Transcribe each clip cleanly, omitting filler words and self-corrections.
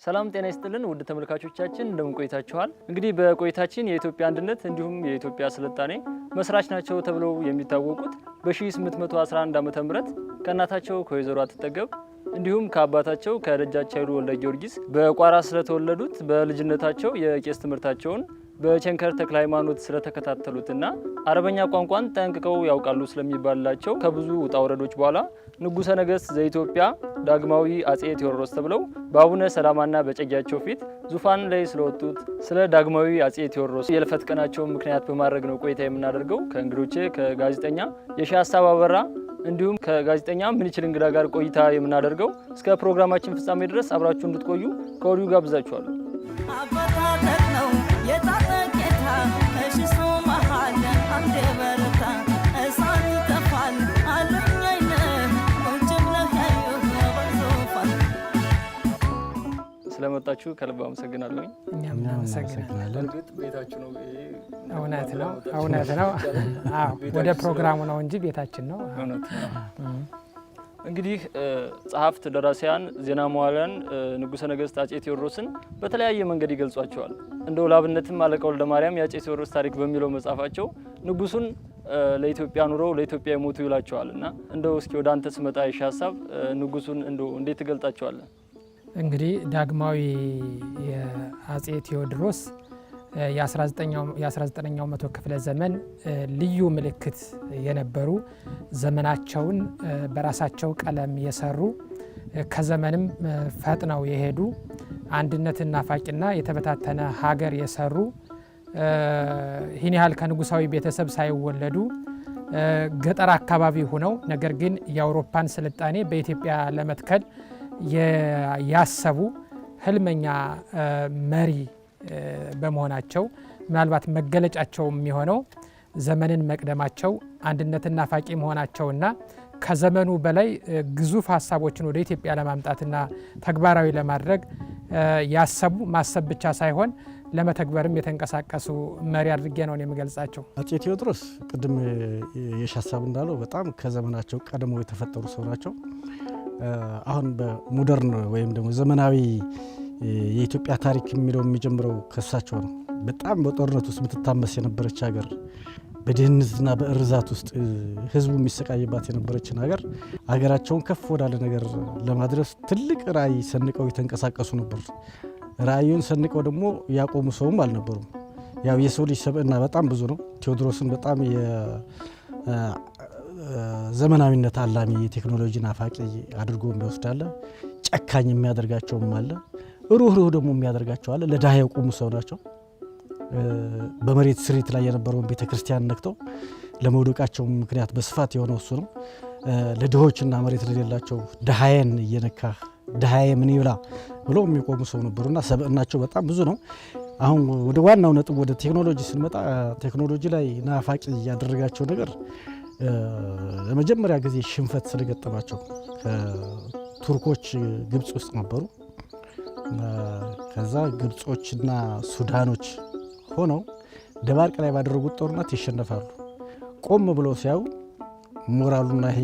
ሰላም ጤና ይስጥልን ውድ ተመልካቾቻችን እንደምን ቆይታችኋል? እንግዲህ በቆይታችን የኢትዮጵያ አንድነት እንዲሁም የኢትዮጵያ ስልጣኔ መስራች ናቸው ተብለው የሚታወቁት በ1811 ዓ.ም ከእናታቸው ከወይዘሮ አትጠገብ እንዲሁም ከአባታቸው ከደጃች ኃይሉ ወልደ ጊዮርጊስ በቋራ ስለተወለዱት በልጅነታቸው የቄስ ትምህርታቸውን በቸንከር ተክለ ሃይማኖት ስለተከታተሉትና አረበኛ ቋንቋን ጠንቅቀው ያውቃሉ ስለሚባልላቸው ከብዙ ውጣ ውረዶች በኋላ ንጉሠ ነገሥት ዘኢትዮጵያ ዳግማዊ አጼ ቴዎድሮስ ተብለው በአቡነ ሰላማና በጨጊያቸው ፊት ዙፋን ላይ ስለወጡት ስለ ዳግማዊ አጼ ቴዎድሮስ የልፈት ቀናቸውን ምክንያት በማድረግ ነው ቆይታ የምናደርገው። ከእንግዶቼ ከጋዜጠኛ የሺህ ሀሳብ አበራ እንዲሁም ከጋዜጠኛ ምንችል እንግዳ ጋር ቆይታ የምናደርገው። እስከ ፕሮግራማችን ፍጻሜ ድረስ አብራችሁ እንድትቆዩ ከወዲሁ ጋብዛችኋለሁ። ስለመጣችሁ ከልብ አመሰግናለሁ። እኛም እናመሰግናለን። እርግጥ ቤታችሁ ነው። እውነት ነው። ወደ ፕሮግራሙ ነው እንጂ ቤታችን ነው። እንግዲህ ጸሐፍት፣ ደራሲያን፣ ዜና መዋዕያን ንጉሠ ነገሥት አጼ ቴዎድሮስን በተለያየ መንገድ ይገልጿቸዋል። እንደው ላብነትም አለቃ ወልደ ማርያም የአጼ ቴዎድሮስ ታሪክ በሚለው መጽሐፋቸው ንጉሱን ለኢትዮጵያ ኑረው ለኢትዮጵያ የሞቱ ይላቸዋል እና እንደው እስኪ ወደ አንተ ስመጣ የሺህ ሀሳብ ንጉሱን እንደው እንዴት ትገልጣቸዋለህ? እንግዲህ ዳግማዊ የአጼ ቴዎድሮስ የ19ኛው መቶ ክፍለ ዘመን ልዩ ምልክት የነበሩ ዘመናቸውን በራሳቸው ቀለም የሰሩ ከዘመንም ፈጥነው የሄዱ አንድነትን ናፋቂና የተበታተነ ሀገር የሰሩ ይህን ያህል ከንጉሳዊ ቤተሰብ ሳይወለዱ ገጠር አካባቢ ሆነው ነገር ግን የአውሮፓን ስልጣኔ በኢትዮጵያ ለመትከል ያሰቡ ህልመኛ መሪ በመሆናቸው ምናልባት መገለጫቸው የሚሆነው ዘመንን መቅደማቸው አንድነትን ናፋቂ መሆናቸውና ከዘመኑ በላይ ግዙፍ ሀሳቦችን ወደ ኢትዮጵያ ለማምጣትና ተግባራዊ ለማድረግ ያሰቡ ማሰብ ብቻ ሳይሆን ለመተግበርም የተንቀሳቀሱ መሪ አድርጌ ነው የምገልጻቸው። አጼ ቴዎድሮስ ቅድም የሺህ ሀሳብ እንዳለው በጣም ከዘመናቸው ቀድመው የተፈጠሩ ሰው ናቸው። አሁን በሞደርን ወይም ደግሞ ዘመናዊ የኢትዮጵያ ታሪክ የሚለው የሚጀምረው ከሳቸው ነው። በጣም በጦርነት ውስጥ የምትታመስ የነበረች ሀገር፣ በድህነትና በእርዛት ውስጥ ህዝቡ የሚሰቃይባት የነበረችን ሀገራቸውን ከፍ ወዳለ ነገር ለማድረስ ትልቅ ራዕይ ሰንቀው የተንቀሳቀሱ ነበር። ራዕዩን ሰንቀው ደግሞ ያቆሙ ሰውም አልነበሩም። ያው የሰው ልጅ ሰብዕና በጣም ብዙ ነው። ቴዎድሮስን በጣም ዘመናዊነት አላሚ የቴክኖሎጂ ናፋቂ አድርጎ የሚወስዳለ፣ ጨካኝ የሚያደርጋቸውም አለ፣ ሩህሩህ ደግሞ የሚያደርጋቸው አለ። ለድሃ የቆሙ ሰው ናቸው። በመሬት ስሪት ላይ የነበረውን ቤተክርስቲያን ነክተው ለመውደቃቸው ምክንያት በስፋት የሆነው እሱ ነው። ለድሆችና መሬት ለሌላቸው ድሃዬን እየነካ ድሃዬ ምን ይብላ ብሎ የሚቆሙ ሰው ነበሩና ሰብዕናቸው በጣም ብዙ ነው። አሁን ወደ ዋናው ነጥብ ወደ ቴክኖሎጂ ስንመጣ ቴክኖሎጂ ላይ ናፋቂ ያደረጋቸው ነገር ለመጀመሪያ ጊዜ ሽንፈት ስለገጠማቸው ከቱርኮች ግብጽ ውስጥ ነበሩ። ከዛ ግብጾችና ሱዳኖች ሆነው ደባርቅ ላይ ባደረጉት ጦርነት ይሸነፋሉ። ቆም ብለው ሲያዩ ሞራሉና ይሄ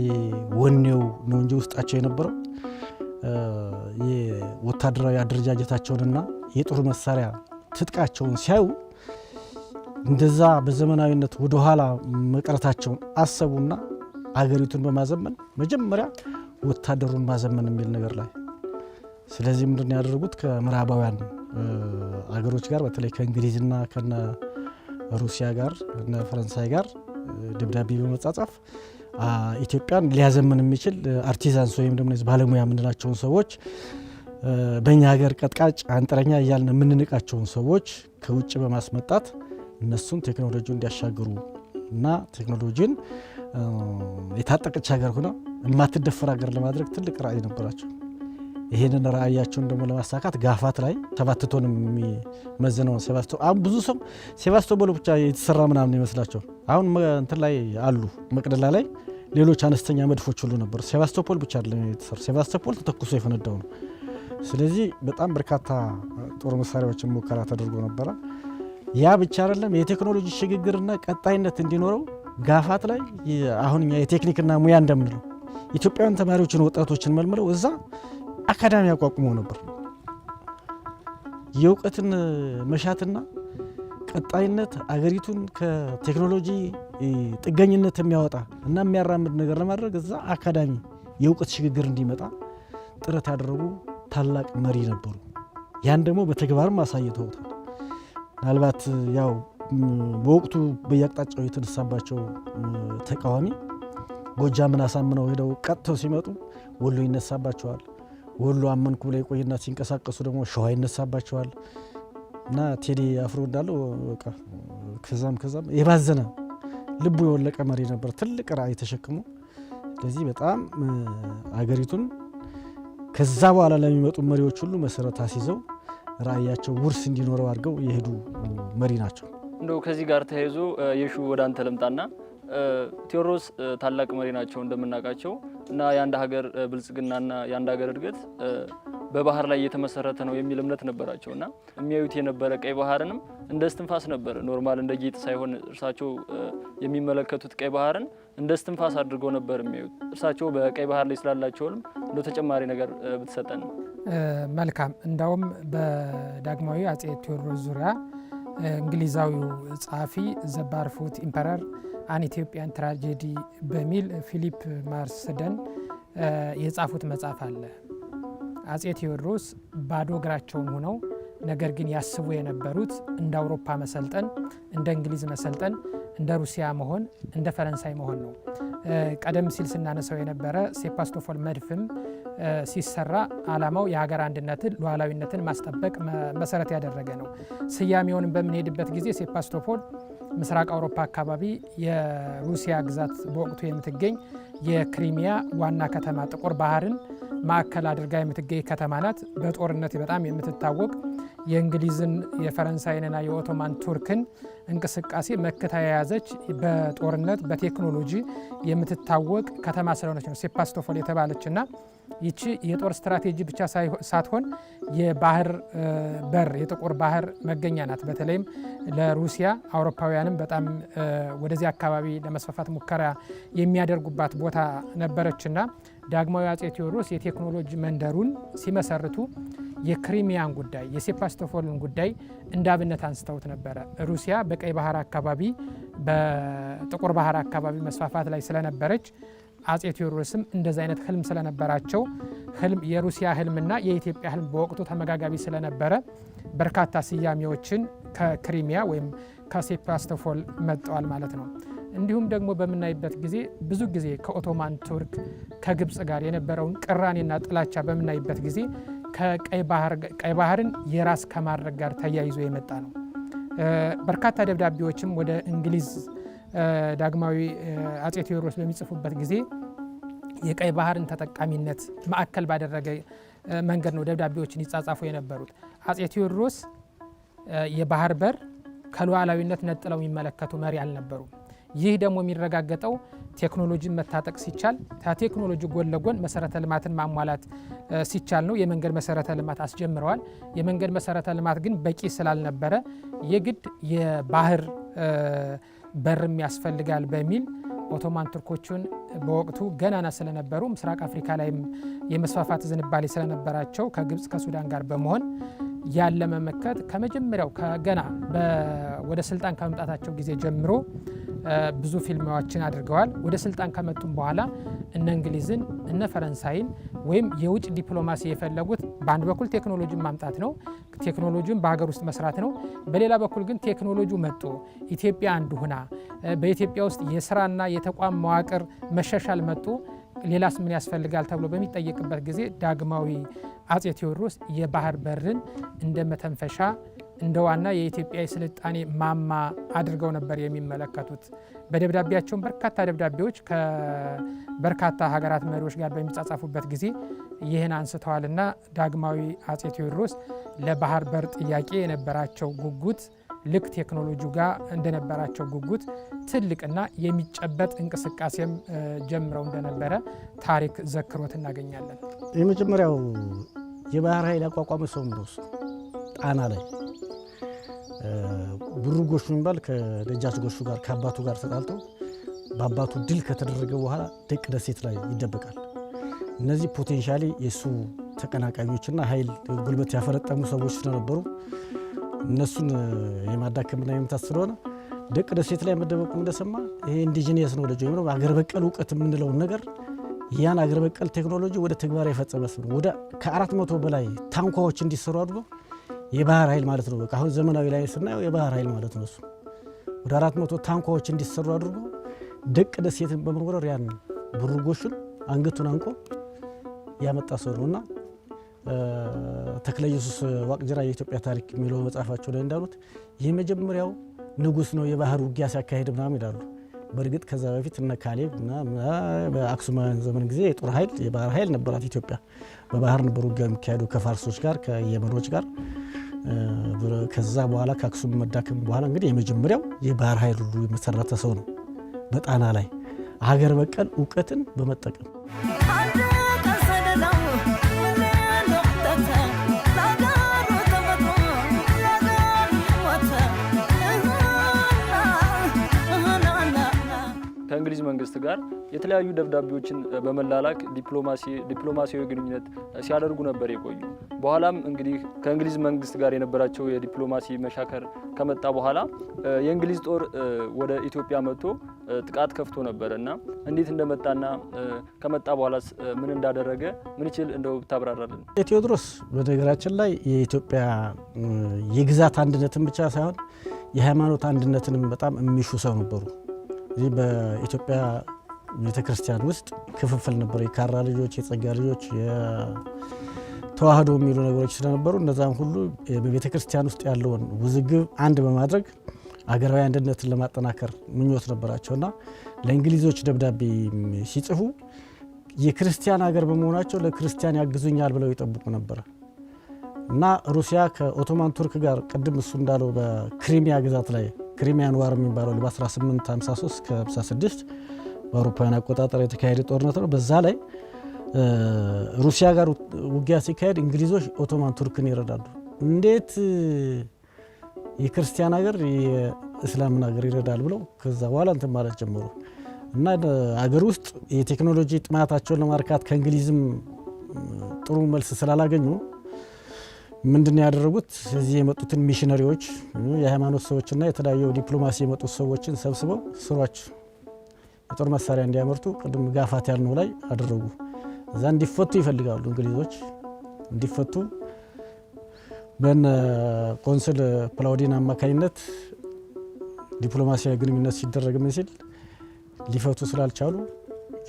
ወኔው ነው እንጂ ውስጣቸው የነበረው የወታደራዊ አደረጃጀታቸውንና የጦር መሳሪያ ትጥቃቸውን ሲያዩ እንደዛ በዘመናዊነት ወደ ኋላ መቅረታቸውን አሰቡና አገሪቱን በማዘመን መጀመሪያ ወታደሩን ማዘመን የሚል ነገር ላይ ስለዚህ ምንድነው ያደረጉት? ከምዕራባውያን አገሮች ጋር በተለይ ከእንግሊዝና ከነ ሩሲያ ጋር እና ፈረንሳይ ጋር ደብዳቤ በመጻጻፍ ኢትዮጵያን ሊያዘመን የሚችል አርቲዛንስ ወይም ደግሞ ባለሙያ የምንላቸውን ሰዎች በእኛ ሀገር ቀጥቃጭ አንጥረኛ እያልን የምንንቃቸውን ሰዎች ከውጭ በማስመጣት እነሱን ቴክኖሎጂውን እንዲያሻግሩ እና ቴክኖሎጂን የታጠቀች ሀገር ሆና የማትደፈር ሀገር ለማድረግ ትልቅ ራዕይ ነበራቸው። ይሄንን ራዕያቸውን ደግሞ ለማሳካት ጋፋት ላይ 7 ቶን የሚመዝነው አሁን ብዙ ሰው ሴባስቶፖል ብቻ የተሰራ ምናምን ይመስላቸው። አሁን እንትን ላይ አሉ መቅደላ ላይ ሌሎች አነስተኛ መድፎች ሁሉ ነበሩ። ሴባስቶፖል ብቻ አይደለም የተሰራ። ሴባስቶፖል ተተኩሶ የፈነዳው ነው። ስለዚህ በጣም በርካታ ጦር መሳሪያዎችን ሙከራ ተደርጎ ነበረ። ያ ብቻ አይደለም የቴክኖሎጂ ሽግግርና ቀጣይነት እንዲኖረው ጋፋት ላይ አሁን እኛ የቴክኒክና ሙያ እንደምንለው ኢትዮጵያውያን ተማሪዎችን ወጣቶችን መልምለው እዛ አካዳሚ ያቋቁመው ነበር። የእውቀትን መሻትና ቀጣይነት አገሪቱን ከቴክኖሎጂ ጥገኝነት የሚያወጣ እና የሚያራምድ ነገር ለማድረግ እዛ አካዳሚ የእውቀት ሽግግር እንዲመጣ ጥረት ያደረጉ ታላቅ መሪ ነበሩ። ያን ደግሞ በተግባርም አሳይተውታል። ምናልባት ያው በወቅቱ በየአቅጣጫው የተነሳባቸው ተቃዋሚ ጎጃምን አሳምነው ሄደው ቀጥተው ሲመጡ ወሎ ይነሳባቸዋል። ወሎ አመንኩ ብለው የቆይና ሲንቀሳቀሱ ደግሞ ሸዋ ይነሳባቸዋል። እና ቴዲ አፍሮ እንዳለው በቃ ከዛም የባዘነ ልቡ የወለቀ መሪ ነበር፣ ትልቅ ራዕይ ተሸክሞ። ስለዚህ በጣም አገሪቱን ከዛ በኋላ ለሚመጡ መሪዎች ሁሉ መሰረት አስይዘው ራዕያቸው ውርስ እንዲኖረው አድርገው የሄዱ መሪ ናቸው። እንደው ከዚህ ጋር ተያይዞ የሹ ወደ አንተ ልምጣና ቴዎድሮስ ታላቅ መሪ ናቸው እንደምናውቃቸው እና የአንድ ሀገር ብልጽግናና የአንድ ሀገር እድገት በባህር ላይ የተመሰረተ ነው የሚል እምነት ነበራቸውና የሚያዩት የነበረ ቀይ ባህርንም እንደ እስትንፋስ ነበር። ኖርማል እንደ ጌጥ ሳይሆን እርሳቸው የሚመለከቱት ቀይ ባህርን እንደ እስትንፋስ አድርገው ነበር የሚያዩት። እርሳቸው በቀይ ባህር ላይ ስላላቸውም እንደ ተጨማሪ ነገር ብትሰጠን። መልካም። እንዳውም በዳግማዊ አጼ ቴዎድሮስ ዙሪያ እንግሊዛዊው ጸሐፊ ዘ ባርፉት ኢምፐረር አን ኢትዮጵያን ትራጀዲ በሚል ፊሊፕ ማርስደን የጻፉት መጽሐፍ አለ። አጼ ቴዎድሮስ ባዶ እግራቸውን ሆነው ነገር ግን ያስቡ የነበሩት እንደ አውሮፓ መሰልጠን፣ እንደ እንግሊዝ መሰልጠን፣ እንደ ሩሲያ መሆን፣ እንደ ፈረንሳይ መሆን ነው። ቀደም ሲል ስናነሳው የነበረ ሴፓስቶፖል መድፍም ሲሰራ ዓላማው የሀገር አንድነትን ሉዓላዊነትን ማስጠበቅ መሰረት ያደረገ ነው። ስያሜውን በምንሄድበት ጊዜ ሴፓስቶፖል ምስራቅ አውሮፓ አካባቢ የሩሲያ ግዛት በወቅቱ የምትገኝ የክሪሚያ ዋና ከተማ ጥቁር ባህርን ማዕከል አድርጋ የምትገኝ ከተማ ናት። በጦርነት በጣም የምትታወቅ የእንግሊዝን የፈረንሳይንና የኦቶማን ቱርክን እንቅስቃሴ መክታ የያዘች በጦርነት በቴክኖሎጂ የምትታወቅ ከተማ ስለሆነች ነው ሴፓስቶፖል የተባለችና ይቺ የጦር ስትራቴጂ ብቻ ሳትሆን የባህር በር የጥቁር ባህር መገኛ ናት። በተለይም ለሩሲያ አውሮፓውያንም በጣም ወደዚህ አካባቢ ለመስፋፋት ሙከራ የሚያደርጉባት ቦታ ነበረችና ዳግማዊ አጼ ቴዎድሮስ የቴክኖሎጂ መንደሩን ሲመሰርቱ የክሪሚያን ጉዳይ የሴፓስቶፖልን ጉዳይ እንዳብነት አንስተውት ነበረ። ሩሲያ በቀይ ባህር አካባቢ በጥቁር ባህር አካባቢ መስፋፋት ላይ ስለነበረች አጼ ቴዎድሮስም እንደዚህ አይነት ህልም ስለነበራቸው የሩሲያ ህልምና የኢትዮጵያ ህልም በወቅቱ ተመጋጋቢ ስለነበረ በርካታ ስያሜዎችን ከክሪሚያ ወይም ከሴፓስቶፖል መጥተዋል ማለት ነው። እንዲሁም ደግሞ በምናይበት ጊዜ ብዙ ጊዜ ከኦቶማን ቱርክ ከግብፅ ጋር የነበረውን ቅራኔና ጥላቻ በምናይበት ጊዜ ከቀይ ባህርን የራስ ከማድረግ ጋር ተያይዞ የመጣ ነው። በርካታ ደብዳቤዎችም ወደ እንግሊዝ ዳግማዊ አጼ ቴዎድሮስ በሚጽፉበት ጊዜ የቀይ ባህርን ተጠቃሚነት ማዕከል ባደረገ መንገድ ነው ደብዳቤዎችን ይጻጻፉ የነበሩት። አጼ ቴዎድሮስ የባህር በር ከሉዓላዊነት ነጥለው የሚመለከቱ መሪ አልነበሩም። ይህ ደግሞ የሚረጋገጠው ቴክኖሎጂን መታጠቅ ሲቻል ከቴክኖሎጂ ጎን ለጎን መሰረተ ልማትን ማሟላት ሲቻል ነው። የመንገድ መሰረተ ልማት አስጀምረዋል። የመንገድ መሰረተ ልማት ግን በቂ ስላልነበረ የግድ የባህር በርም ያስፈልጋል በሚል ኦቶማን ቱርኮቹን በወቅቱ ገናና ስለነበሩ ምስራቅ አፍሪካ ላይም የመስፋፋት ዝንባሌ ስለነበራቸው ከግብፅ ከሱዳን ጋር በመሆን ያለ መመከት ከመጀመሪያው ከገና ወደ ስልጣን ከመምጣታቸው ጊዜ ጀምሮ ብዙ ፊልማዎችን አድርገዋል። ወደ ስልጣን ከመጡም በኋላ እነ እንግሊዝን እነ ፈረንሳይን ወይም የውጭ ዲፕሎማሲ የፈለጉት በአንድ በኩል ቴክኖሎጂን ማምጣት ነው፣ ቴክኖሎጂን በሀገር ውስጥ መስራት ነው። በሌላ በኩል ግን ቴክኖሎጂ መጥቶ ኢትዮጵያ አንዱ ሁና በኢትዮጵያ ውስጥ የስራና የተቋም መዋቅር መሻሻል መጥቶ ሌላስ ምን ያስፈልጋል ተብሎ በሚጠየቅበት ጊዜ ዳግማዊ አጼ ቴዎድሮስ የባህር በርን እንደ መተንፈሻ እንደ ዋና የኢትዮጵያ የስልጣኔ ማማ አድርገው ነበር የሚመለከቱት። በደብዳቤያቸውም በርካታ ደብዳቤዎች ከበርካታ ሀገራት መሪዎች ጋር በሚጻጻፉበት ጊዜ ይህን አንስተዋልና ዳግማዊ አጼ ቴዎድሮስ ለባህር በር ጥያቄ የነበራቸው ጉጉት ልክ ቴክኖሎጂው ጋር እንደነበራቸው ጉጉት ትልቅና የሚጨበጥ እንቅስቃሴም ጀምረው እንደነበረ ታሪክ ዘክሮት እናገኛለን። የመጀመሪያው የባህር ኃይል ያቋቋመ ሰው ነው ጣና ላይ ብሩ ጎሹ የሚባል ከደጃች ጎሹ ጋር ከአባቱ ጋር ተጣልቶ በአባቱ ድል ከተደረገ በኋላ ደቅ ደሴት ላይ ይደበቃል። እነዚህ ፖቴንሻሊ የሱ ተቀናቃኞችና ኃይል ጉልበት ያፈረጠሙ ሰዎች ስለነበሩ እነሱን የማዳከምና የመምታት ስለሆነ ደቅ ደሴት ላይ መደበቁ እንደሰማ ይሄ ኢንዲጂኒየስ ነው ወይም ደግሞ አገር በቀል እውቀት የምንለውን ነገር ያን አገር በቀል ቴክኖሎጂ ወደ ተግባር የፈጸመ ነው። ወደ ከ400 በላይ ታንኳዎች እንዲሰሩ አድርጎ የባህር ኃይል ማለት ነው። በቃ አሁን ዘመናዊ ላይ ስናየው የባህር ኃይል ማለት ነው። እሱ ወደ 400 ታንኳዎች እንዲሰሩ አድርጎ ደቅ ደሴትን በመወረር ያን ብሩ ጎሹን አንገቱን አንቆ ያመጣ ሰው ነውና ተክለ ኢየሱስ ዋቅጅራ የኢትዮጵያ ታሪክ የሚለው መጽሐፋቸው ላይ እንዳሉት የመጀመሪያው ንጉስ ነው የባህር ውጊያ ሲያካሂድ ምናምን ይላሉ። በእርግጥ ከዛ በፊት እነ ካሌብ እና በአክሱማውያን ዘመን ጊዜ የጦር ኃይል የባህር ኃይል ነበራት ኢትዮጵያ። በባህር ነበር ውጊያ የሚካሄዱ ከፋርሶች ጋር ከየመኖች ጋር። ከዛ በኋላ ከአክሱም መዳከም በኋላ እንግዲህ የመጀመሪያው የባህር ኃይል ሁሉ የመሰረተ ሰው ነው። በጣና ላይ ሀገር በቀል እውቀትን በመጠቀም ከእንግሊዝ መንግስት ጋር የተለያዩ ደብዳቤዎችን በመላላክ ዲፕሎማሲያዊ ግንኙነት ሲያደርጉ ነበር የቆዩ። በኋላም እንግዲህ ከእንግሊዝ መንግስት ጋር የነበራቸው የዲፕሎማሲ መሻከር ከመጣ በኋላ የእንግሊዝ ጦር ወደ ኢትዮጵያ መጥቶ ጥቃት ከፍቶ ነበር እና እንዴት እንደመጣና ከመጣ በኋላ ምን እንዳደረገ ምን ይችል እንደው ታብራራለን። ቴዎድሮስ በነገራችን ላይ የኢትዮጵያ የግዛት አንድነትን ብቻ ሳይሆን የሃይማኖት አንድነትንም በጣም የሚሹ ሰው ነበሩ። እዚህ በኢትዮጵያ ቤተክርስቲያን ውስጥ ክፍፍል ነበር። የካራ ልጆች፣ የጸጋ ልጆች፣ የተዋህዶ የሚሉ ነገሮች ስለነበሩ እነዛም ሁሉ በቤተክርስቲያን ውስጥ ያለውን ውዝግብ አንድ በማድረግ አገራዊ አንድነትን ለማጠናከር ምኞት ነበራቸውና ለእንግሊዞች ደብዳቤ ሲጽፉ የክርስቲያን ሀገር በመሆናቸው ለክርስቲያን ያግዙኛል ብለው ይጠብቁ ነበር እና ሩሲያ ከኦቶማን ቱርክ ጋር ቅድም እሱ እንዳለው በክሪሚያ ግዛት ላይ ክሪሚያን ዋር የሚባለው በ1853 ከ56 በአውሮፓውያን አቆጣጠር የተካሄደ ጦርነት ነው። በዛ ላይ ሩሲያ ጋር ውጊያ ሲካሄድ እንግሊዞች ኦቶማን ቱርክን ይረዳሉ። እንዴት የክርስቲያን ሀገር የእስላምን ሀገር ይረዳል ብለው ከዛ በኋላ እንትን ማለት ጀመሩ እና አገር ውስጥ የቴክኖሎጂ ጥማታቸውን ለማርካት ከእንግሊዝም ጥሩ መልስ ስላላገኙ ምንድን ያደረጉት እዚህ የመጡትን ሚሽነሪዎች የሃይማኖት ሰዎችና የተለያዩ ዲፕሎማሲ የመጡት ሰዎችን ሰብስበው ስሯች የጦር መሳሪያ እንዲያመርቱ ቅድም ጋፋት ያልነው ላይ አደረጉ። እዛ እንዲፈቱ ይፈልጋሉ እንግሊዞች እንዲፈቱ በነ ቆንስል ፕላውዲን አማካኝነት ዲፕሎማሲያዊ ግንኙነት ሲደረግ ምን ሲል ሊፈቱ ስላልቻሉ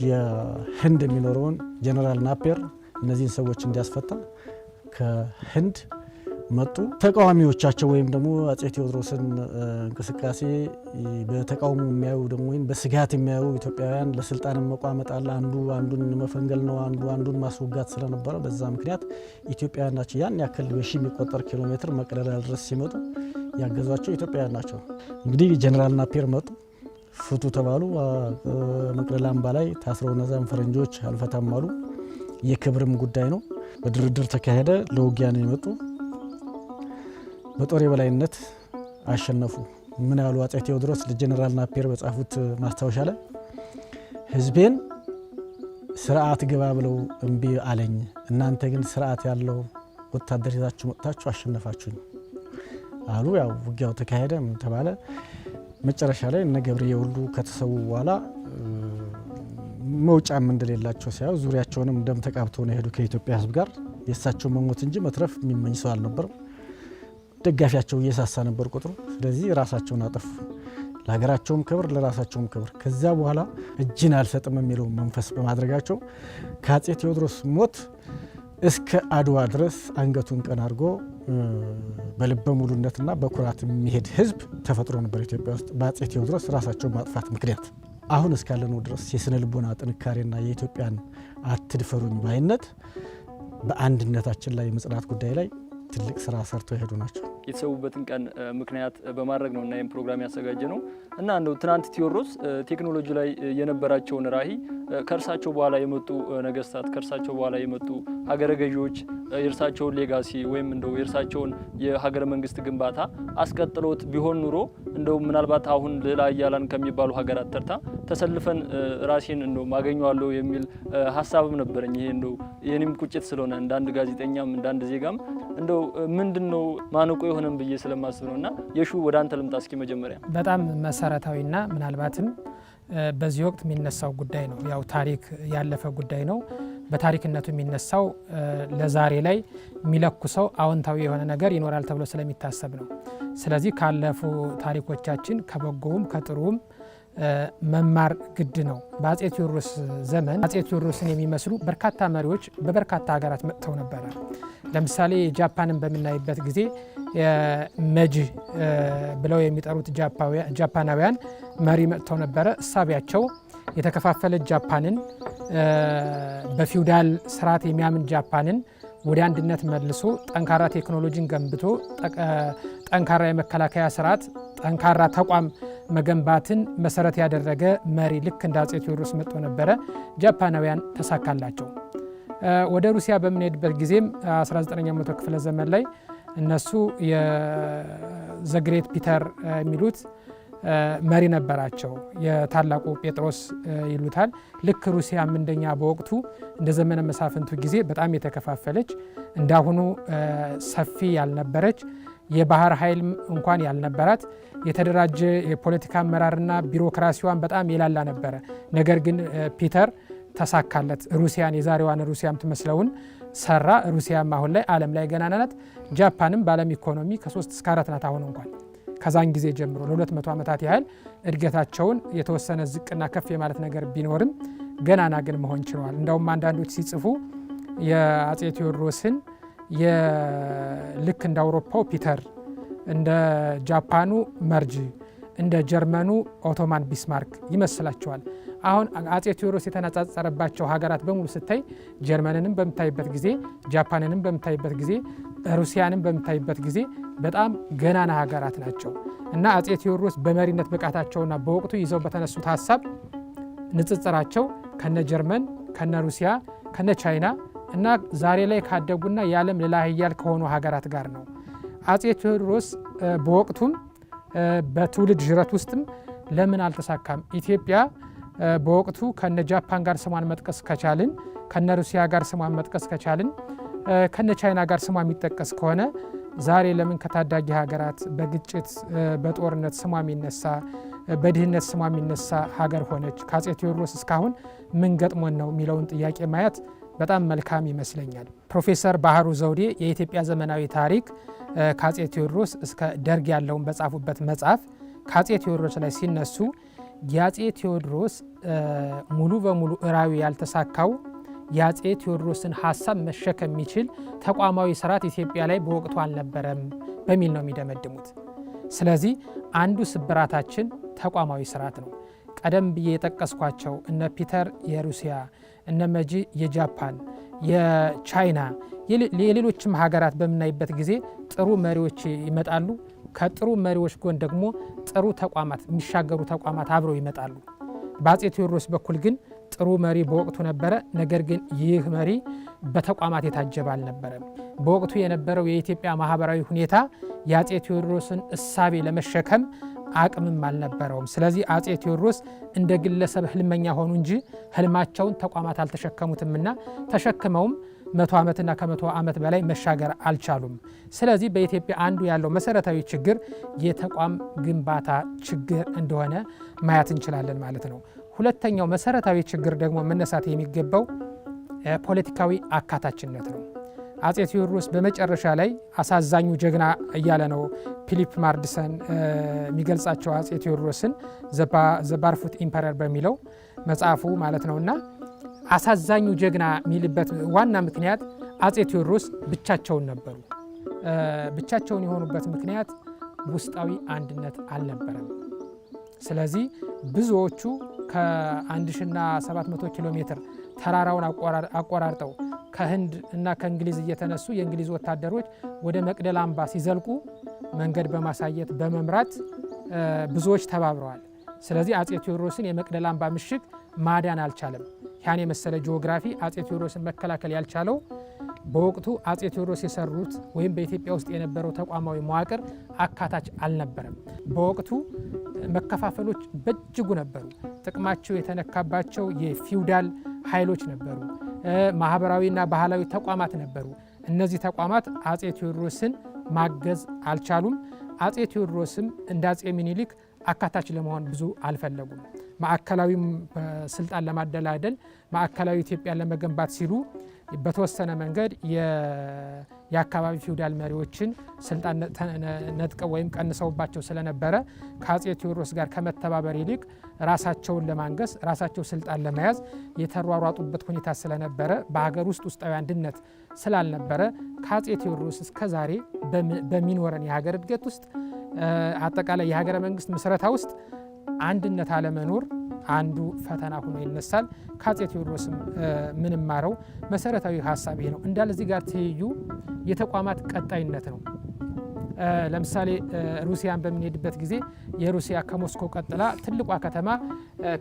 የህንድ የሚኖረውን ጀነራል ናፒየር እነዚህን ሰዎች እንዲያስፈታ ከህንድ መጡ። ተቃዋሚዎቻቸው ወይም ደግሞ አጼ ቴዎድሮስን እንቅስቃሴ በተቃውሞ የሚያዩ ደግሞ ወይም በስጋት የሚያዩ ኢትዮጵያውያን ለስልጣን መቋመጥ አለ፣ አንዱ አንዱን መፈንገል ነው፣ አንዱ አንዱን ማስወጋት ስለነበረ በዛ ምክንያት ኢትዮጵያውያን ናቸው ያን ያክል በሺ የሚቆጠር ኪሎ ሜትር መቅደላ ድረስ ሲመጡ ያገዟቸው ኢትዮጵያውያን ናቸው። እንግዲህ ጀነራል ናፒየር መጡ፣ ፍቱ ተባሉ። መቅደላ አምባ ላይ ታስረው እነዛን ፈረንጆች አልፈታም አሉ። የክብርም ጉዳይ ነው። በድርድር ተካሄደ። ለውጊያ ነው የመጡ። በጦር የበላይነት አሸነፉ። ምን ያሉ አጼ ቴዎድሮስ ለጀነራል ናፒየር በጻፉት ማስታወሻ ላይ ህዝቤን ስርዓት ግባ ብለው እምቢ አለኝ፣ እናንተ ግን ስርዓት ያለው ወታደር ይዛችሁ መጥታችሁ አሸነፋችሁኝ አሉ። ያው ውጊያው ተካሄደ። ምን ተባለ? መጨረሻ ላይ እነ ገብርዬ ሁሉ ከተሰዉ በኋላ መውጫም እንደሌላቸው ሲያዩ ዙሪያቸውንም ደም ተቃብተው ነው ሄዱ ከኢትዮጵያ ህዝብ ጋር። የእሳቸው መሞት እንጂ መትረፍ የሚመኝ ሰው አልነበረም። ደጋፊያቸው እየሳሳ ነበር ቁጥሩ። ስለዚህ ራሳቸውን አጠፉ፣ ለሀገራቸውም ክብር ለራሳቸውም ክብር። ከዚያ በኋላ እጅን አልሰጥም የሚለው መንፈስ በማድረጋቸው ከአጼ ቴዎድሮስ ሞት እስከ አድዋ ድረስ አንገቱን ቀና አድርጎ በልበ ሙሉነትና በኩራት የሚሄድ ህዝብ ተፈጥሮ ነበር ኢትዮጵያ ውስጥ በአጼ ቴዎድሮስ ራሳቸውን ማጥፋት ምክንያት። አሁን እስካለነው ድረስ የስነ ልቦና ጥንካሬና የኢትዮጵያን አትድፈሩኝ ባይነት በአንድነታችን ላይ የመጽናት ጉዳይ ላይ ትልቅ ስራ ሰርተው የሄዱ ናቸው። የተሰዉበትን ቀን ምክንያት በማድረግ ነው እና ይህን ፕሮግራም ያዘጋጀ ነው እና እንደው ትናንት ቴዎድሮስ ቴክኖሎጂ ላይ የነበራቸውን ራዕይ ከእርሳቸው በኋላ የመጡ ነገስታት ከእርሳቸው በኋላ የመጡ ሀገረ ገዢዎች የእርሳቸውን ሌጋሲ ወይም እንደው የእርሳቸውን የሀገረ መንግስት ግንባታ አስቀጥሎት ቢሆን ኑሮ እንደው ምናልባት አሁን ሌላ ኃያላን ከሚባሉ ሀገራት ተርታ ተሰልፈን ራሴን እንደው ማገኘዋለሁ የሚል ሀሳብም ነበረኝ። ይሄ እንደው የኔም ቁጭት ስለሆነ እንደ አንድ ጋዜጠኛም እንደ አንድ ዜጋም እንደው ምንድነው ማነቆ የሆነን ብዬ ስለማስብ ነውና የሹ ወደ አንተ ልምጣ እስኪ መጀመሪያ። በጣም መሰረታዊና ምናልባትም በዚህ ወቅት የሚነሳው ጉዳይ ነው። ያው ታሪክ ያለፈ ጉዳይ ነው። በታሪክነቱ የሚነሳው ለዛሬ ላይ የሚለኩሰው አዎንታዊ የሆነ ነገር ይኖራል ተብሎ ስለሚታሰብ ነው። ስለዚህ ካለፉ ታሪኮቻችን ከበጎውም ከጥሩም መማር ግድ ነው። በአጼ ቴዎድሮስ ዘመን አጼ ቴዎድሮስን የሚመስሉ በርካታ መሪዎች በበርካታ ሀገራት መጥተው ነበረ። ለምሳሌ ጃፓንን በምናይበት ጊዜ መጂ ብለው የሚጠሩት ጃፓናውያን መሪ መጥተው ነበረ። እሳቢያቸው የተከፋፈለች ጃፓንን በፊውዳል ስርዓት የሚያምን ጃፓንን ወደ አንድነት መልሶ ጠንካራ ቴክኖሎጂን ገንብቶ ጠንካራ የመከላከያ ስርዓት ጠንካራ ተቋም መገንባትን መሰረት ያደረገ መሪ ልክ እንደ አጼ ቴዎድሮስ መጥቶ ነበረ። ጃፓናውያን ተሳካላቸው። ወደ ሩሲያ በምንሄድበት ጊዜም 19ኛው መቶ ክፍለ ዘመን ላይ እነሱ የዘግሬት ፒተር የሚሉት መሪ ነበራቸው። የታላቁ ጴጥሮስ ይሉታል። ልክ ሩሲያም እንደኛ በወቅቱ እንደ ዘመነ መሳፍንቱ ጊዜ በጣም የተከፋፈለች እንዳሁኑ ሰፊ ያልነበረች የባህር ኃይል እንኳን ያልነበራት የተደራጀ የፖለቲካ አመራርና ቢሮክራሲዋን በጣም የላላ ነበረ። ነገር ግን ፒተር ተሳካለት። ሩሲያን የዛሬዋን ሩሲያም ትመስለውን ሰራ። ሩሲያም አሁን ላይ ዓለም ላይ ገናና ናት። ጃፓንም በዓለም ኢኮኖሚ ከ3 እስከ 4 ናት አሁን እንኳን። ከዛን ጊዜ ጀምሮ ለ200 ዓመታት ያህል እድገታቸውን የተወሰነ ዝቅና ከፍ የማለት ነገር ቢኖርም ገናና ግን መሆን ችለዋል። እንደውም አንዳንዶች ሲጽፉ የአጼ ቴዎድሮስን ልክ እንደ አውሮፓው ፒተር፣ እንደ ጃፓኑ መርጂ፣ እንደ ጀርመኑ ኦቶማን ቢስማርክ ይመስላቸዋል። አሁን አጼ ቴዎድሮስ የተነጻጸረባቸው ሀገራት በሙሉ ስታይ ጀርመንንም በምታይበት ጊዜ፣ ጃፓንንም በምታይበት ጊዜ፣ ሩሲያንም በምታይበት ጊዜ በጣም ገናና ሀገራት ናቸው እና አጼ ቴዎድሮስ በመሪነት ብቃታቸውና በወቅቱ ይዘው በተነሱት ሀሳብ ንጽጽራቸው ከነ ጀርመን፣ ከነ ሩሲያ፣ ከነ ቻይና እና ዛሬ ላይ ካደጉና የዓለም ሌላ ኃያል ከሆኑ ሀገራት ጋር ነው። አጼ ቴዎድሮስ በወቅቱም በትውልድ ዥረት ውስጥም ለምን አልተሳካም? ኢትዮጵያ በወቅቱ ከነ ጃፓን ጋር ስሟን መጥቀስ ከቻልን፣ ከነ ሩሲያ ጋር ስሟን መጥቀስ ከቻልን፣ ከነ ቻይና ጋር ስሟ የሚጠቀስ ከሆነ ዛሬ ለምን ከታዳጊ ሀገራት በግጭት በጦርነት ስሟ የሚነሳ በድህነት ስሟ የሚነሳ ሀገር ሆነች? ከአጼ ቴዎድሮስ እስካሁን ምን ገጥሞን ነው የሚለውን ጥያቄ ማየት በጣም መልካም ይመስለኛል። ፕሮፌሰር ባህሩ ዘውዴ የኢትዮጵያ ዘመናዊ ታሪክ ከአጼ ቴዎድሮስ እስከ ደርግ ያለውን በጻፉበት መጽሐፍ ከአጼ ቴዎድሮስ ላይ ሲነሱ የአጼ ቴዎድሮስ ሙሉ በሙሉ ራዕዩ ያልተሳካው የአጼ ቴዎድሮስን ሀሳብ መሸከም የሚችል ተቋማዊ ስርዓት ኢትዮጵያ ላይ በወቅቱ አልነበረም በሚል ነው የሚደመድሙት። ስለዚህ አንዱ ስብራታችን ተቋማዊ ስርዓት ነው። ቀደም ብዬ የጠቀስኳቸው እነ ፒተር የሩሲያ፣ እነ መጂ የጃፓን፣ የቻይና፣ የሌሎችም ሀገራት በምናይበት ጊዜ ጥሩ መሪዎች ይመጣሉ። ከጥሩ መሪዎች ጎን ደግሞ ጥሩ ተቋማት የሚሻገሩ ተቋማት አብረው ይመጣሉ። በአጼ ቴዎድሮስ በኩል ግን ጥሩ መሪ በወቅቱ ነበረ። ነገር ግን ይህ መሪ በተቋማት የታጀበ አልነበረም። በወቅቱ የነበረው የኢትዮጵያ ማህበራዊ ሁኔታ የአጼ ቴዎድሮስን እሳቤ ለመሸከም አቅምም አልነበረውም። ስለዚህ አጼ ቴዎድሮስ እንደ ግለሰብ ህልመኛ ሆኑ እንጂ ህልማቸውን ተቋማት አልተሸከሙትምና ተሸክመውም 100 ዓመትና ከ100 ዓመት በላይ መሻገር አልቻሉም። ስለዚህ በኢትዮጵያ አንዱ ያለው መሰረታዊ ችግር የተቋም ግንባታ ችግር እንደሆነ ማየት እንችላለን ማለት ነው። ሁለተኛው መሰረታዊ ችግር ደግሞ መነሳት የሚገባው ፖለቲካዊ አካታችነት ነው። አጼ ቴዎድሮስ በመጨረሻ ላይ አሳዛኙ ጀግና እያለ ነው ፊሊፕ ማርድሰን የሚገልጻቸው አጼ ቴዎድሮስን ዘ ባርፉት ኢምፐረር በሚለው መጽሐፉ ማለት ነውና አሳዛኙ ጀግና የሚልበት ዋና ምክንያት አጼ ቴዎድሮስ ብቻቸውን ነበሩ። ብቻቸውን የሆኑበት ምክንያት ውስጣዊ አንድነት አልነበረም። ስለዚህ ብዙዎቹ ከ1700 ኪሎ ሜትር ተራራውን አቆራርጠው ከህንድ እና ከእንግሊዝ እየተነሱ የእንግሊዝ ወታደሮች ወደ መቅደላ አምባ ሲዘልቁ መንገድ በማሳየት በመምራት ብዙዎች ተባብረዋል። ስለዚህ አጼ ቴዎድሮስን የመቅደላ አምባ ምሽግ ማዳን አልቻለም። ያን የመሰለ ጂኦግራፊ አጼ ቴዎድሮስን መከላከል ያልቻለው በወቅቱ አጼ ቴዎድሮስ የሰሩት ወይም በኢትዮጵያ ውስጥ የነበረው ተቋማዊ መዋቅር አካታች አልነበረም። በወቅቱ መከፋፈሎች በእጅጉ ነበሩ። ጥቅማቸው የተነካባቸው የፊውዳል ኃይሎች ነበሩ። ማህበራዊና ባህላዊ ተቋማት ነበሩ። እነዚህ ተቋማት አጼ ቴዎድሮስን ማገዝ አልቻሉም። አጼ ቴዎድሮስም እንደ አጼ ሚኒሊክ አካታች ለመሆን ብዙ አልፈለጉም። ማዕከላዊ ስልጣን ለማደላደል ማዕከላዊ ኢትዮጵያን ለመገንባት ሲሉ በተወሰነ መንገድ የአካባቢ ፊውዳል መሪዎችን ስልጣን ነጥቀው ወይም ቀንሰውባቸው ስለነበረ ከአጼ ቴዎድሮስ ጋር ከመተባበር ይልቅ ራሳቸውን ለማንገስ ራሳቸው ስልጣን ለመያዝ የተሯሯጡበት ሁኔታ ስለነበረ በሀገር ውስጥ ውስጣዊ አንድነት ስላልነበረ ከአጼ ቴዎድሮስ እስከ ዛሬ በሚኖረን የሀገር እድገት ውስጥ አጠቃላይ የሀገረ መንግስት ምስረታ ውስጥ አንድነት አለመኖር አንዱ ፈተና ሆኖ ይነሳል። ከአጼ ቴዎድሮስም ምንማረው መሰረታዊ ሀሳብ ይሄ ነው። እንዳለ እዚህ ጋር ትይዩ የተቋማት ቀጣይነት ነው። ለምሳሌ ሩሲያን በምንሄድበት ጊዜ የሩሲያ ከሞስኮ ቀጥላ ትልቋ ከተማ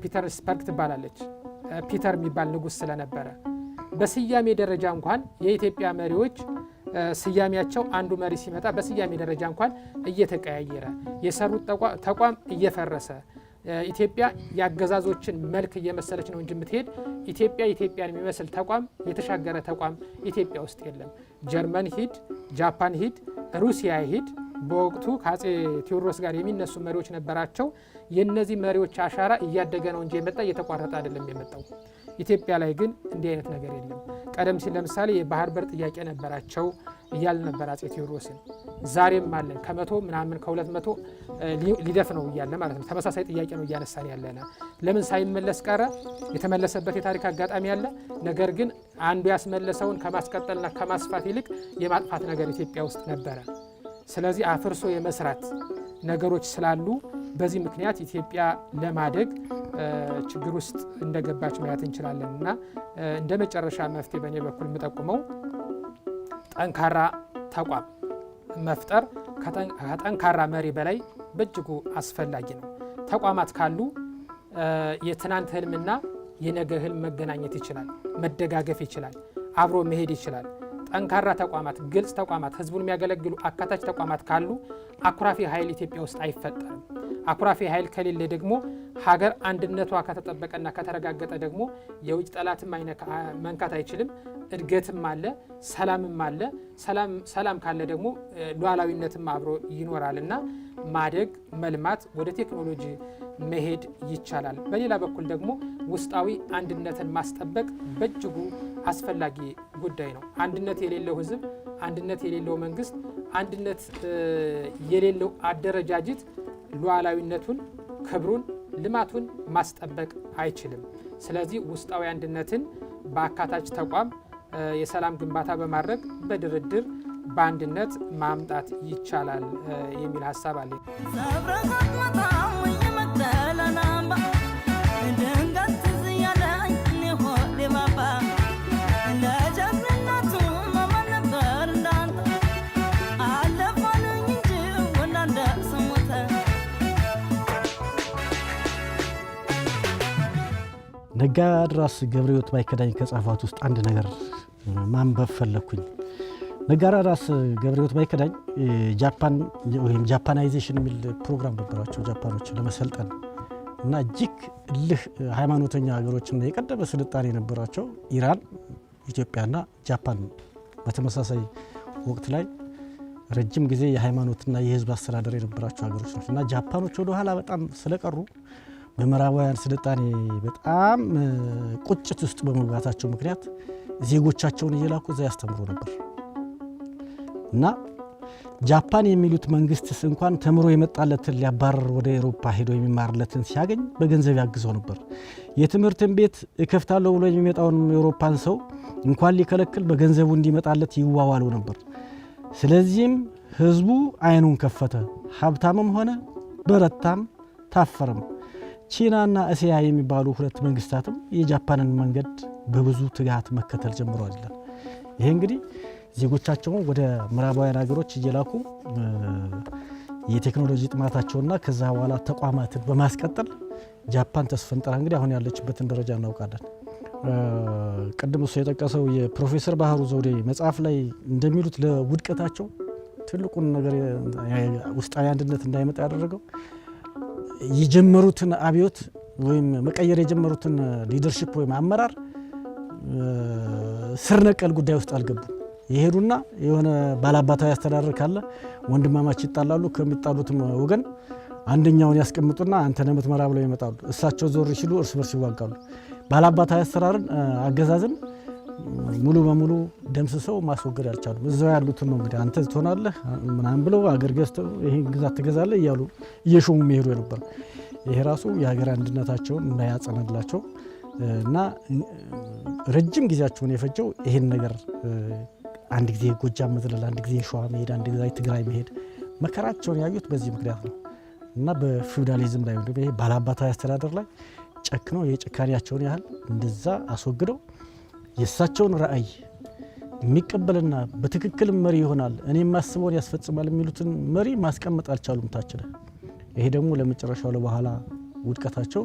ፒተርስበርግ ትባላለች። ፒተር የሚባል ንጉሥ ስለነበረ በስያሜ ደረጃ እንኳን የኢትዮጵያ መሪዎች ስያሜያቸው አንዱ መሪ ሲመጣ በስያሜ ደረጃ እንኳን እየተቀያየረ የሰሩት ተቋም እየፈረሰ ኢትዮጵያ የአገዛዞችን መልክ እየመሰለች ነው እንጂ የምትሄድ ኢትዮጵያን የሚመስል ተቋም የተሻገረ ተቋም ኢትዮጵያ ውስጥ የለም። ጀርመን ሂድ፣ ጃፓን ሂድ፣ ሩሲያ ሂድ፣ በወቅቱ ከአጼ ቴዎድሮስ ጋር የሚነሱ መሪዎች ነበራቸው። የነዚህ መሪዎች አሻራ እያደገ ነው እንጂ የመጣ እየተቋረጠ አይደለም የመጣው። ኢትዮጵያ ላይ ግን እንዲህ አይነት ነገር የለም። ቀደም ሲል ለምሳሌ የባህር በር ጥያቄ ነበራቸው እያል ነበር አጼ ቴዎድሮስን። ዛሬም አለን ከ100 ምናምን ከ200 ሊደፍ ነው እያለ ማለት ነው። ተመሳሳይ ጥያቄ ነው እያነሳን ያለና ለምን ሳይመለስ ቀረ? የተመለሰበት የታሪክ አጋጣሚ አለ። ነገር ግን አንዱ ያስመለሰውን ከማስቀጠልና ከማስፋት ይልቅ የማጥፋት ነገር ኢትዮጵያ ውስጥ ነበረ። ስለዚህ አፍርሶ የመስራት ነገሮች ስላሉ በዚህ ምክንያት ኢትዮጵያ ለማደግ ችግር ውስጥ እንደገባች ማየት እንችላለን። እና እንደ መጨረሻ መፍትሄ በእኔ በኩል የምጠቁመው ጠንካራ ተቋም መፍጠር ከጠንካራ መሪ በላይ በእጅጉ አስፈላጊ ነው። ተቋማት ካሉ የትናንት ህልምና የነገ ህልም መገናኘት ይችላል፣ መደጋገፍ ይችላል፣ አብሮ መሄድ ይችላል። ጠንካራ ተቋማት፣ ግልጽ ተቋማት፣ ህዝቡን የሚያገለግሉ አካታች ተቋማት ካሉ አኩራፊ ኃይል ኢትዮጵያ ውስጥ አይፈጠርም። አኩራፊ ኃይል ከሌለ ደግሞ ሀገር አንድነቷ ከተጠበቀና ከተረጋገጠ ደግሞ የውጭ ጠላትም መንካት አይችልም። እድገትም አለ፣ ሰላምም አለ። ሰላም ካለ ደግሞ ሉዓላዊነትም አብሮ ይኖራል እና ማደግ፣ መልማት፣ ወደ ቴክኖሎጂ መሄድ ይቻላል። በሌላ በኩል ደግሞ ውስጣዊ አንድነትን ማስጠበቅ በእጅጉ አስፈላጊ ጉዳይ ነው። አንድነት የሌለው ህዝብ፣ አንድነት የሌለው መንግስት፣ አንድነት የሌለው አደረጃጀት ሉዓላዊነቱን፣ ክብሩን፣ ልማቱን ማስጠበቅ አይችልም። ስለዚህ ውስጣዊ አንድነትን በአካታች ተቋም የሰላም ግንባታ በማድረግ በድርድር በአንድነት ማምጣት ይቻላል የሚል ሀሳብ አለ። ነጋድራስ ገብረሕይወት ባይከዳኝ ከጻፋት ውስጥ አንድ ነገር ማንበብ ፈለኩኝ። ነጋድራስ ገብረሕይወት ባይከዳኝ ጃፓን ወይም ጃፓናይዜሽን የሚል ፕሮግራም ነበራቸው ጃፓኖች ለመሰልጠን እና እጅግ እልህ ሃይማኖተኛ ሀገሮችና የቀደመ ስልጣኔ የነበራቸው ኢራን፣ ኢትዮጵያና ጃፓን በተመሳሳይ ወቅት ላይ ረጅም ጊዜ የሃይማኖትና የህዝብ አስተዳደር የነበራቸው ሀገሮች ናቸው እና ጃፓኖች ወደ ኋላ በጣም ስለቀሩ በምዕራባውያን ስልጣኔ በጣም ቁጭት ውስጥ በመግባታቸው ምክንያት ዜጎቻቸውን እየላኩ እዛ ያስተምሩ ነበር እና ጃፓን የሚሉት መንግስትስ እንኳን ተምሮ የመጣለትን ሊያባረር ወደ አውሮፓ ሄዶ የሚማርለትን ሲያገኝ በገንዘብ ያግዘው ነበር። የትምህርትን ቤት እከፍታለሁ ብሎ የሚመጣውን የአውሮፓን ሰው እንኳን ሊከለክል በገንዘቡ እንዲመጣለት ይዋዋሉ ነበር። ስለዚህም ህዝቡ አይኑን ከፈተ፣ ሀብታምም ሆነ በረታም ታፈረም። ቻይናና እስያ የሚባሉ ሁለት መንግስታትም የጃፓንን መንገድ በብዙ ትጋት መከተል ጀምረዋል። ይሄ እንግዲህ ዜጎቻቸውን ወደ ምዕራባውያን ሀገሮች እየላኩ የቴክኖሎጂ ጥማታቸውና ከዛ በኋላ ተቋማትን በማስቀጠል ጃፓን ተስፈንጠራ እንግዲህ አሁን ያለችበትን ደረጃ እናውቃለን። ቅድም እሱ የጠቀሰው የፕሮፌሰር ባህሩ ዘውዴ መጽሐፍ ላይ እንደሚሉት ለውድቀታቸው ትልቁን ነገር ውስጣዊ አንድነት እንዳይመጣ ያደረገው የጀመሩትን አብዮት ወይም መቀየር የጀመሩትን ሊደርሺፕ ወይም አመራር ስር ነቀል ጉዳይ ውስጥ አልገቡም። ይሄዱና የሆነ ባላባታዊ አስተዳደር ካለ ወንድማማች ይጣላሉ። ከሚጣሉትም ወገን አንደኛውን ያስቀምጡና አንተ ነህ የምትመራ ብለው ይመጣሉ። እሳቸው ዞር ሲሉ እርስ በርስ ይዋጋሉ። ባላባታዊ አስተዳደርን አገዛዝን ሙሉ በሙሉ ደምስሰው ማስወገድ አልቻሉም። እዛው ያሉትን ነው እንግዲህ አንተ ትሆናለህ ምናምን ብለው አገር ገዝተው ይሄን ግዛት ትገዛለህ እያሉ እየሾሙ የሚሄዱ ነበር። ይሄ ራሱ የሀገር አንድነታቸውን እንዳያጸናላቸው እና ረጅም ጊዜያቸውን የፈጀው ይሄን ነገር አንድ ጊዜ ጎጃም መዝለል፣ አንድ ጊዜ ሸዋ መሄድ፣ አንድ ጊዜ ትግራይ መሄድ መከራቸውን ያዩት በዚህ ምክንያት ነው እና በፊውዳሊዝም ላይ ይሄ ባላባታዊ አስተዳደር ላይ ጨክነው የጭካኔያቸውን ያህል እንደዛ አስወግደው የእሳቸውን ራዕይ የሚቀበልና በትክክል መሪ ይሆናል እኔ የማስበውን ያስፈጽማል የሚሉትን መሪ ማስቀመጥ አልቻሉም ታችለ። ይሄ ደግሞ ለመጨረሻው ለበኋላ ውድቀታቸው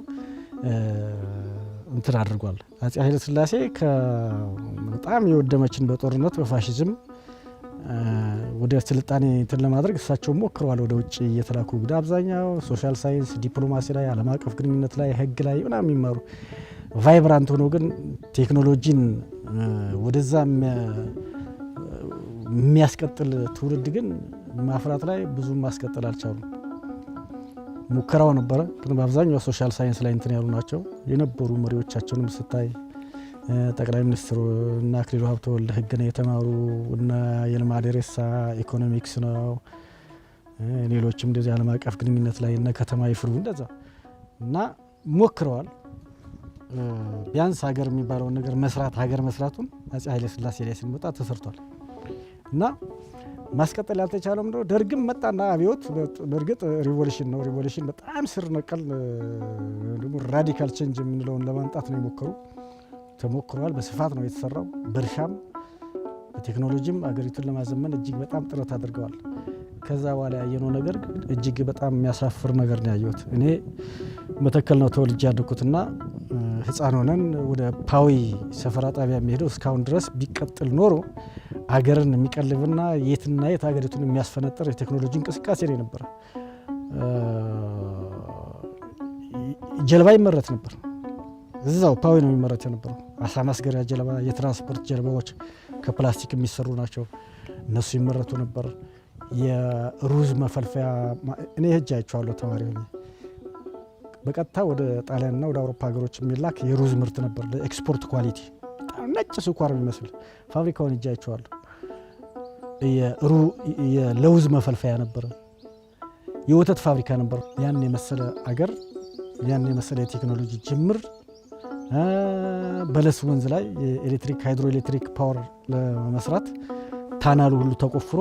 እንትን አድርጓል። አፄ ኃይለ ሥላሴ በጣም የወደመችን በጦርነት በፋሽዝም ወደ ስልጣኔ እንትን ለማድረግ እሳቸው ሞክረዋል። ወደ ውጭ እየተላኩ እንግዲህ አብዛኛው ሶሻል ሳይንስ፣ ዲፕሎማሲ ላይ፣ ዓለም አቀፍ ግንኙነት ላይ፣ ህግ ላይ ምናምን የሚማሩ ቫይብራንት ሆኖ ግን ቴክኖሎጂን ወደዛ የሚያስቀጥል ትውልድ ግን ማፍራት ላይ ብዙ ማስቀጥል አልቻሉም። ሙከራው ነበረ ግን በአብዛኛው ሶሻል ሳይንስ ላይ እንትን ያሉ ናቸው የነበሩ። መሪዎቻቸውንም ስታይ ጠቅላይ ሚኒስትሩ እና አክሊሉ ሀብተወልድ ህግ ነው የተማሩ እና የልማ ደሬሳ ኢኮኖሚክስ ነው። ሌሎችም እንደዚህ ዓለም አቀፍ ግንኙነት ላይ እና ከተማ ይፍሩ እንደዛ እና ሞክረዋል። ቢያንስ ሀገር የሚባለውን ነገር መስራት ሀገር መስራቱን አፄ ኃይለ ሥላሴ ላይ ስንመጣ ተሰርቷል እና ማስቀጠል ያልተቻለው ምንድነው? ደርግም መጣና አብዮት በእርግጥ ሪቮሉሽን ነው። ሪቮሉሽን በጣም ስር ነቀል ደግሞ ራዲካል ቼንጅ የምንለውን ለማምጣት ነው የሞከሩ። ተሞክሯል። በስፋት ነው የተሰራው። በእርሻም በቴክኖሎጂም አገሪቱን ለማዘመን እጅግ በጣም ጥረት አድርገዋል። ከዛ በኋላ ያየነው ነገር እጅግ በጣም የሚያሳፍር ነገር ነው ያየሁት። እኔ መተከል ነው ተወልጄ ያደኩትና ህፃን ሆነን ወደ ፓዊ ሰፈራ ጣቢያ የሚሄደው እስካሁን ድረስ ቢቀጥል ኖሮ አገርን የሚቀልብና የትና የት አገሪቱን የሚያስፈነጥር የቴክኖሎጂ እንቅስቃሴ ነው ነበር። ጀልባ ይመረት ነበር። እዛው ፓዊ ነው የሚመረት የነበረው። አሳ ማስገሪያ ጀልባ፣ የትራንስፖርት ጀልባዎች ከፕላስቲክ የሚሰሩ ናቸው። እነሱ ይመረቱ ነበር። የሩዝ መፈልፈያ እኔ ሄጄ አይቼዋለሁ ተማሪ ሆኜ። በቀጥታ ወደ ጣሊያንና ወደ አውሮፓ ሀገሮች የሚላክ የሩዝ ምርት ነበር ለኤክስፖርት ኳሊቲ። በጣም ነጭ ስኳር የሚመስል ፋብሪካውን ሄጄ አይቼዋለሁ። የለውዝ መፈልፈያ ነበር። የወተት ፋብሪካ ነበር። ያን የመሰለ አገር፣ ያን የመሰለ የቴክኖሎጂ ጅምር በለስ ወንዝ ላይ የኤሌክትሪክ ሃይድሮኤሌክትሪክ ፓወር ለመስራት ታናሉ ሁሉ ተቆፍሮ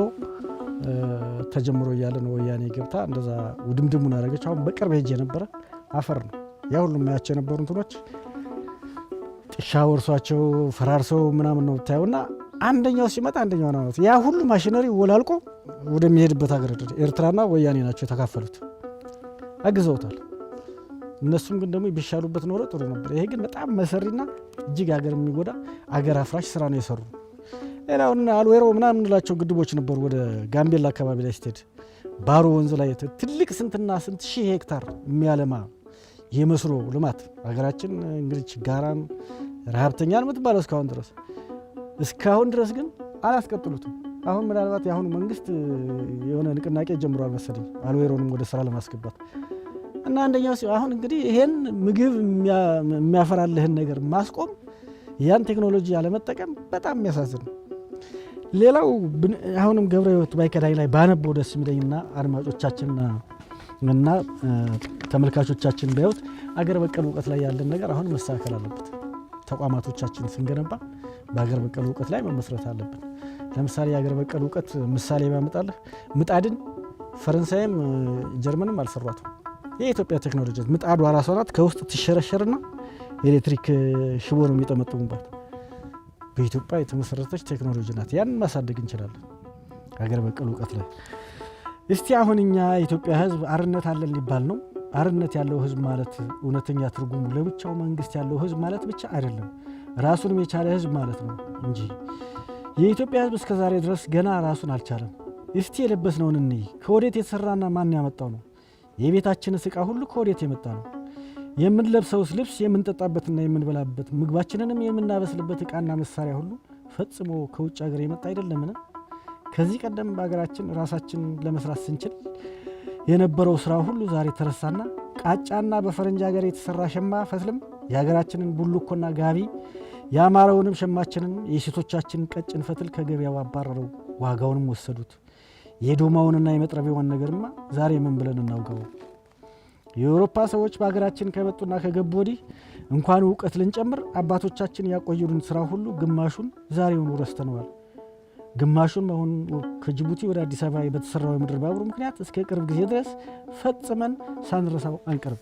ተጀምሮ እያለ ነው ወያኔ ገብታ እንደዛ ውድምድሙን አደረገች። አሁን በቅርብ ሄጄ ነበረ። አፈር ነው ያ ሁሉ የሚያቸው የነበሩ እንትኖች ጥሻ ወርሷቸው ፈራርሰው ምናምን ነው ብታየውና አንደኛው ሲመጣ አንደኛው ነው ያ ሁሉ ማሽነሪ ወላልቆ ወደሚሄድበት ሀገር ኤርትራና ወያኔ ናቸው የተካፈሉት፣ አግዘውታል። እነሱም ግን ደግሞ ቢሻሉበት ኖሮ ጥሩ ነበር። ይሄ ግን በጣም መሰሪና እጅግ ሀገር የሚጎዳ አገር አፍራሽ ስራ ነው የሰሩ። ሌላውና አልዌሮ ምናምን እንላቸው ግድቦች ነበሩ። ወደ ጋምቤላ አካባቢ ላይ ስትሄድ ባሮ ወንዝ ላይ ትልቅ ስንትና ስንት ሺህ ሄክታር የሚያለማ የመስኖ ልማት ሀገራችን እንግዲህ ችጋራም ረሀብተኛን የምትባለው እስካሁን ድረስ ግን አላስቀጥሉትም። አሁን ምናልባት የአሁኑ መንግስት የሆነ ንቅናቄ ጀምሯል መሰለኝ አልዌሮንም ወደ ስራ ለማስገባት እና አንደኛው አሁን እንግዲህ ይሄን ምግብ የሚያፈራልህን ነገር ማስቆም ያን ቴክኖሎጂ ያለመጠቀም በጣም የሚያሳዝን ነው። ሌላው አሁንም ገብረ ሕይወት ባይከዳኝ ላይ ባነበው ደስ የሚለኝና አድማጮቻችንና እና ተመልካቾቻችን ቢያዩት አገር በቀል እውቀት ላይ ያለን ነገር አሁን መስተካከል አለበት። ተቋማቶቻችን ስንገነባ በአገር በቀል እውቀት ላይ መመስረት አለብን። ለምሳሌ የአገር በቀል እውቀት ምሳሌ ባመጣልህ ምጣድን ፈረንሳይም ጀርመንም አልሰሯትም። የኢትዮጵያ ቴክኖሎጂ ምጣዷ ራሷ ናት። ከውስጥ ትሸረሸርና ኤሌክትሪክ ሽቦ ነው የሚጠመጥሙባት። በኢትዮጵያ የተመሰረተች ቴክኖሎጂ ናት። ያን ማሳደግ እንችላለን ሀገር በቀል እውቀት ላይ። እስቲ አሁን እኛ የኢትዮጵያ ህዝብ አርነት አለን ሊባል ነው። አርነት ያለው ህዝብ ማለት እውነተኛ ትርጉሙ ለብቻው መንግስት ያለው ህዝብ ማለት ብቻ አይደለም፣ ራሱንም የቻለ ህዝብ ማለት ነው እንጂ የኢትዮጵያ ህዝብ እስከዛሬ ድረስ ገና ራሱን አልቻለም። እስቲ የለበስነውን እንይ። ከወዴት የተሰራና ማን ያመጣው ነው? የቤታችንስ ዕቃ ሁሉ ከወዴት የመጣ ነው? የምንለብሰውስ ልብስ፣ የምንጠጣበትና የምንበላበት ምግባችንንም የምናበስልበት ዕቃና መሳሪያ ሁሉ ፈጽሞ ከውጭ ሀገር የመጣ አይደለምን? ከዚህ ቀደም በሀገራችን ራሳችን ለመስራት ስንችል የነበረው ስራ ሁሉ ዛሬ ተረሳና ቃጫና በፈረንጅ ሀገር የተሰራ ሸማ ፈትልም የሀገራችንን ቡልኮና ጋቢ ያማረውንም ሸማችንን የሴቶቻችንን ቀጭን ፈትል ከገበያው አባረረው፣ ዋጋውንም ወሰዱት። የዶማውንና የመጥረቢያውን ነገርማ ዛሬ ምን ብለን እናውገው? የአውሮፓ ሰዎች በሀገራችን ከመጡና ከገቡ ወዲህ እንኳን እውቀት ልንጨምር አባቶቻችን ያቆዩልን ስራ ሁሉ ግማሹን ዛሬውን ረስተነዋል። ግማሹን አሁን ከጅቡቲ ወደ አዲስ አበባ በተሰራው የምድር ባቡር ምክንያት እስከ ቅርብ ጊዜ ድረስ ፈጽመን ሳንረሳው አንቀርብ።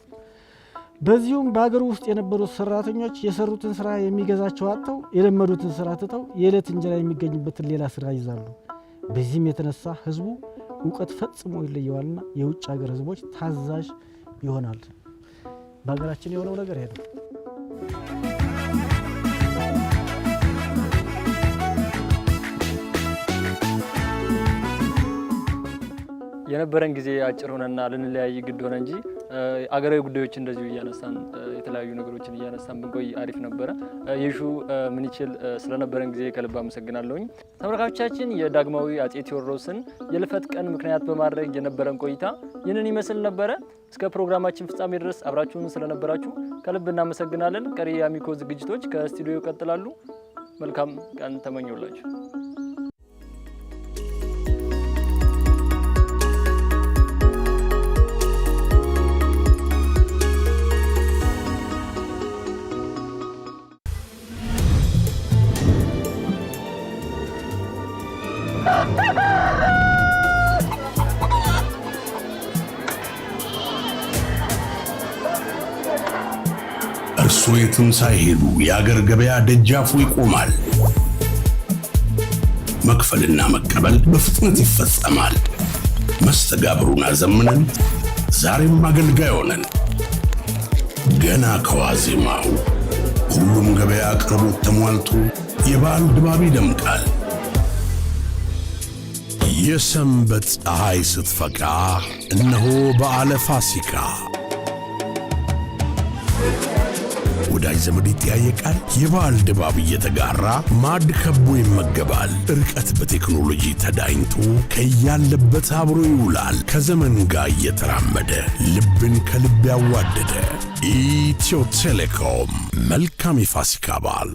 በዚሁም በሀገሩ ውስጥ የነበሩት ሰራተኞች የሰሩትን ስራ የሚገዛቸው አጥተው የለመዱትን ስራ ትተው የዕለት እንጀራ የሚገኙበትን ሌላ ስራ ይዛሉ። በዚህም የተነሳ ህዝቡ እውቀት ፈጽሞ ይለየዋልና የውጭ ሀገር ህዝቦች ታዛዥ ይሆናል። በሀገራችን የሆነው ነገር ሄደ። የነበረን ጊዜ አጭር ሆነና ልንለያይ ግድ ሆነ እንጂ አገራዊ ጉዳዮች እንደዚሁ እያነሳን የተለያዩ ነገሮችን እያነሳን ብንቆይ አሪፍ ነበረ። የሹ ምን ይችል ስለነበረን ጊዜ ከልብ አመሰግናለሁኝ። ተመልካቾቻችን የዳግማዊ አጼ ቴዎድሮስን የልፈት ቀን ምክንያት በማድረግ የነበረን ቆይታ ይህንን ይመስል ነበረ። እስከ ፕሮግራማችን ፍጻሜ ድረስ አብራችሁን ስለነበራችሁ ከልብ እናመሰግናለን። ቀሪ የአሚኮ ዝግጅቶች ከስቱዲዮ ይቀጥላሉ። መልካም ቀን ተመኘውላችሁ። እርሱ የትም ሳይሄዱ የአገር ገበያ ደጃፉ ይቆማል። መክፈልና መቀበል በፍጥነት ይፈጸማል። መስተጋብሩን አዘምነን ዛሬም አገልጋይ ሆነን ገና ከዋዜማው ሁሉም ገበያ አቅርቦት ተሟልቶ የበዓል ድባብ ይደምቃል። የሰንበት ፀሐይ ስትፈካ እነሆ በዓለ ፋሲካ። ወዳጅ ዘመድ ይጠያየቃል። የበዓል ድባብ እየተጋራ ማዕድ ከቦ ይመገባል። ርቀት በቴክኖሎጂ ተዳኝቶ ከያለበት አብሮ ይውላል። ከዘመን ጋር እየተራመደ ልብን ከልብ ያዋደደ ኢትዮ ቴሌኮም። መልካም የፋሲካ በዓል።